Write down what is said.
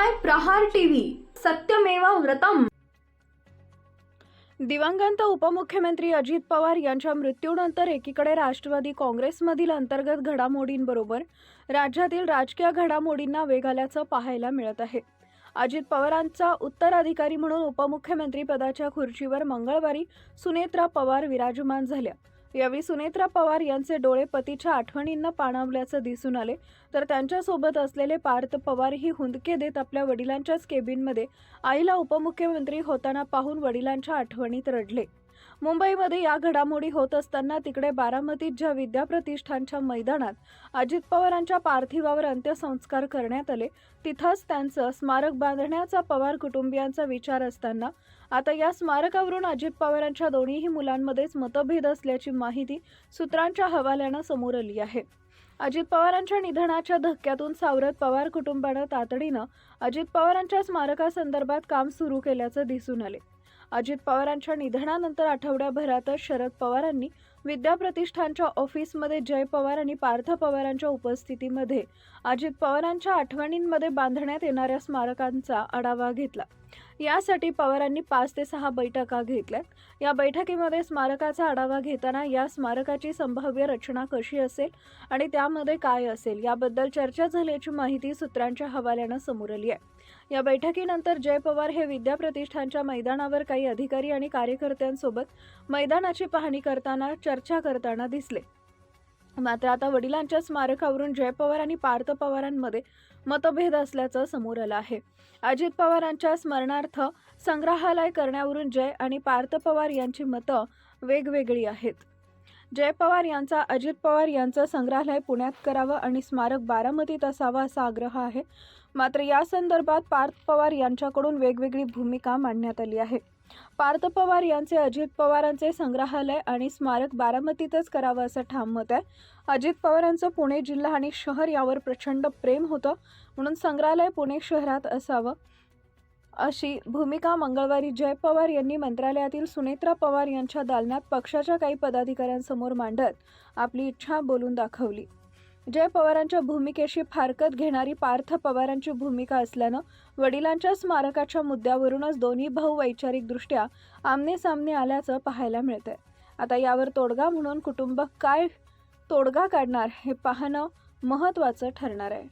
पाहताय प्रहार टीव्ही, सत्यमेव व्रतम। दिवंगत उपमुख्यमंत्री अजित पवार यांच्या मृत्यूनंतर एकीकडे राष्ट्रवादी काँग्रेसमधील अंतर्गत घडामोडींबरोबर राज्यातील राजकीय घडामोडींना वेग आल्याचं पाहायला मिळत आहे। अजित पवारांचा उत्तराधिकारी म्हणून उपमुख्यमंत्री पदाच्या खुर्चीवर मंगळवारी सुनेत्रा पवार विराजमान झाल्या। यावेळी सुनेत्रा पवार यांचे डोळे पतीच्या आठवणींना पाणावल्याचं दिसून आले, तर त्यांच्यासोबत असलेले पार्थ पवार ही हुंदके देत आपल्या वडिलांच्याच केबिनमध्ये आईला उपमुख्यमंत्री होताना पाहून वडिलांच्या आठवणीत रडले। मुंबईमध्ये या घडामोडी होत असताना तिकडे बारामतीत ज्या विद्याप्रतिष्ठानच्या मैदानात अजित पवारांच्या पार्थिवावर अंत्यसंस्कार करण्यात आले, तिथंच त्यांचं स्मारक बांधण्याचा पवार कुटुंबियांचा विचार असताना आता या स्मारकावरून अजित पवारांच्या दोन्हीही मुलांमध्येच मतभेद असल्याची माहिती सूत्रांच्या हवाल्यानं समोर आली आहे। अजित पवारांच्या निधनाच्या धक्क्यातून सावरत पवार कुटुंबानं तातडीनं अजित पवारांच्या स्मारकासंदर्भात काम सुरू केल्याचं दिसून आले। अजित पवारांच्या निधनानंतर आठवड्याभरातच शरद पवारांनी विद्याप्रतिष्ठानच्या ऑफिसमध्ये जय पवार आणि पार्थ पवारांच्या उपस्थितीमध्ये अजित पवारांच्या आठवणींमध्ये बांधण्यात येणाऱ्या स्मारकांचा आढावा घेतला। यासाठी पवारांनी 5 ते 6 बैठका घेतल्यात। या बैठकीमध्ये स्मारकाचा आढावा घेताना या स्मारकाची संभाव्य रचना कशी असेल आणि त्यामध्ये काय असेल याबद्दल चर्चा झाल्याची माहिती सूत्रांच्या हवाल्यानं समोर आली आहे। या बैठकीनंतर जय पवार हे विद्याप्रतिष्ठानच्या मैदानावर काही अधिकारी आणि कार्यकर्त्यांसोबत मैदानाची पाहणी करताना चर्चा करताना दिसले। मात्र आता वडिलांच्या स्मारकावरून जय पवार आणि पार्थ पवारांमध्ये मतभेद असल्याचं समोर आलं आहे। अजित पवारांच्या स्मरणार्थ संग्रहालय करण्यावरून जय आणि पार्थ पवार यांची मतं वेगवेगळी आहेत। जय पवार यांचा अजित पवार यांचं संग्रहालय पुण्यात करावं आणि स्मारक बारामतीत असावं असा आग्रह आहे। मात्र या संदर्भात पार्थ पवार यांच्याकडून वेगवेगळी भूमिका मांडण्यात आली आहे। पार्थ पवार यांचे अजित पवारांचे संग्रहालय आणि स्मारक बारामतीतच करावं असं ठाम मत आहे। अजित पवारांचं पुणे जिल्हा आणि शहर यावर प्रचंड प्रेम होतं, म्हणून संग्रहालय पुणे शहरात असावं अशी भूमिका मंगळवारी जय पवार यांनी मंत्रालयातील सुनेत्रा पवार यांच्या दालनात पक्षाच्या काही पदाधिकाऱ्यांसमोर मांडत आपली इच्छा बोलून दाखवली। जय पवारांच्या भूमिकेशी फारकत घेणारी पार्थ पवारांची भूमिका असल्यानं वडिलांच्या स्मारकाच्या मुद्द्यावरूनच दोन्ही भाऊ वैचारिकदृष्ट्या आमनेसामने आल्याचं पाहायला मिळतंय। आता यावर तोडगा म्हणून कुटुंब काय तोडगा काढणार हे पाहणं महत्त्वाचं ठरणार आहे।